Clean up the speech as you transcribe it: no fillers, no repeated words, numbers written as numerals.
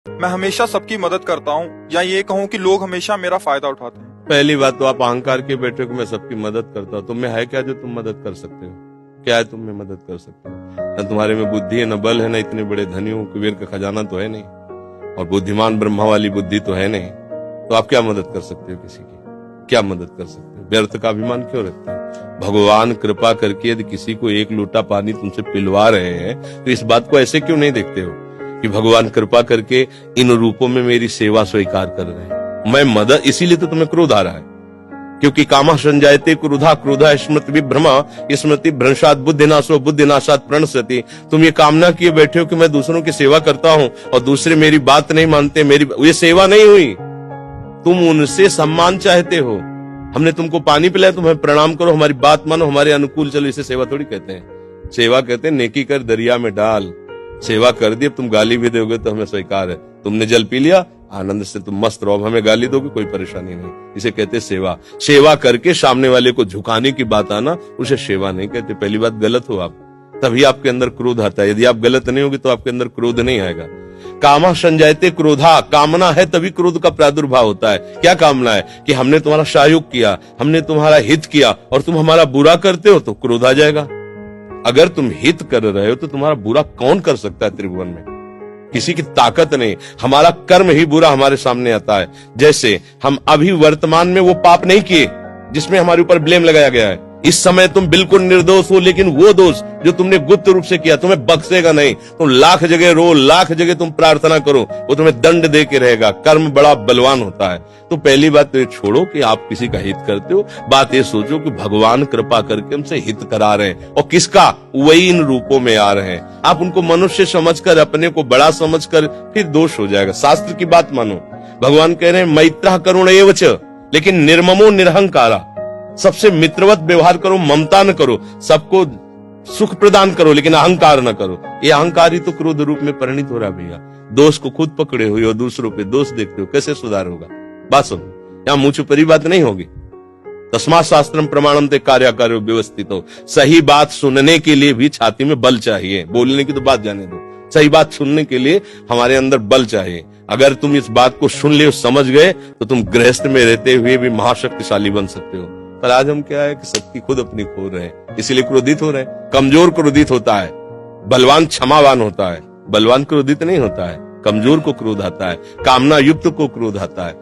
मैं हमेशा सबकी मदद करता हूँ, या ये कहूँ कि लोग हमेशा मेरा फायदा उठाते हैं। पहली बात तो आप अहंकार के बैठे हो कि मैं सबकी मदद करता हूँ। तुम में है क्या जो तुम मदद कर सकते हो? क्या है तुम में मदद कर सकते हो? न तुम्हारे में बुद्धि है, न बल है, न इतने बड़े धनी हो, कुबेर का खजाना तो है नहीं, और बुद्धिमान ब्रह्मा वाली बुद्धि तो है नहीं। तो आप क्या मदद कर सकते हो किसी की? क्या मदद कर सकते हो? व्यर्थ का अभिमान क्यों रखते हो? भगवान कृपा करके यदि किसी को एक लोटा पानी तुमसे पिलवा रहे हैं तो इस बात को ऐसे क्यों नहीं देखते हो कि भगवान कृपा करके इन रूपों में मेरी सेवा स्वीकार कर रहे हैं, मैं मदद। इसीलिए तो तुम्हें क्रोध आ रहा है, क्योंकि कामा संजायते क्रोधा, क्रोधा स्मृति विभ्रमा, स्मृति भ्रंशात बुद्धिनाशो, बुद्धिनाशात प्रणश्यति। तुम ये कामना किए बैठे हो कि मैं दूसरों की सेवा करता हूं और दूसरे मेरी बात नहीं मानते, मेरी ये सेवा नहीं हुई। तुम उनसे सम्मान चाहते हो। हमने तुमको पानी पिलाया, तुम्हें प्रणाम करो, हमारी बात मानो, हमारे अनुकूल चलो। इसे सेवा थोड़ी कहते हैं। सेवा कहते हैं नेकी कर दरिया में डाल। सेवा कर दी, अब तुम गाली भी दोगे तो हमें स्वीकार है। तुमने जल पी लिया, आनंद से तुम मस्त रहो, हमें गाली दोगे कोई परेशानी नहीं। इसे कहते हैं सेवा। सेवा करके सामने वाले को झुकाने की बात आना, उसे सेवा नहीं कहते। पहली बात, गलत हो आप, तभी आपके अंदर क्रोध आता है। यदि आप गलत नहीं होगे तो आपके अंदर क्रोध नहीं आएगा। कामा संजायते क्रोधा, कामना है तभी क्रोध का प्रादुर्भाव होता है। क्या कामना है? कि हमने तुम्हारा सहयोग किया, हमने तुम्हारा हित किया और तुम हमारा बुरा करते हो तो क्रोध आ जाएगा। अगर तुम हित कर रहे हो तो तुम्हारा बुरा कौन कर सकता है त्रिभुवन में? किसी की ताकत नहीं। हमारा कर्म ही बुरा हमारे सामने आता है। जैसे हम अभी वर्तमान में वो पाप नहीं किए जिसमें हमारे ऊपर ब्लेम लगाया गया है। इस समय तुम बिल्कुल निर्दोष हो, लेकिन वो दोष जो तुमने गुप्त रूप से किया तुम्हें बख्शेगा नहीं। तुम लाख जगह रो, लाख जगह तुम प्रार्थना करो, वो तुम्हें दंड दे के रहेगा। कर्म बड़ा बलवान होता है। तो पहली बात तो ये छोड़ो कि आप किसी का हित करते हो। बात ये सोचो कि भगवान कृपा करके हमसे हित करा रहे हैं, और किसका? वही इन रूपों में आ रहे हैं। आप उनको मनुष्य समझकर, अपने को बड़ा समझकर, फिर दोष हो जाएगा। शास्त्र की बात मानो। भगवान कह रहे हैं मैत्रः करुण एव च, लेकिन निर्ममो निरहंकारा। सबसे मित्रवत व्यवहार करो, ममता न करो, सबको सुख प्रदान करो, लेकिन अहंकार न करो। ये अहंकार ही तो क्रोध रूप में परिणित हो रहा भैया। दोष को खुद पकड़े हुए हो, दूसरों पे दोष देखते हो, कैसे सुधार होगा? बात सुनो, यहाँ मुंह छुपरी बात नहीं होगी। तस्मात् शास्त्रम प्रमाणम ते कार्याकार्यो व्यवस्थित हो। सही बात सुनने के लिए भी छाती में बल चाहिए। बोलने की तो बात जाने दो, सही बात सुनने के लिए हमारे अंदर बल चाहिए। अगर तुम इस बात को सुन ले, समझ गए, तो तुम गृहस्थ में रहते हुए भी महाशक्तिशाली बन सकते हो। पर आज हम क्या है कि सबकी खुद अपनी खो रहे हैं, इसीलिए क्रोधित हो रहे हैं। कमजोर क्रोधित होता है, बलवान क्षमावान होता है। बलवान क्रोधित नहीं होता है, कमजोर को क्रोध आता है, कामना युक्त को क्रोध आता है।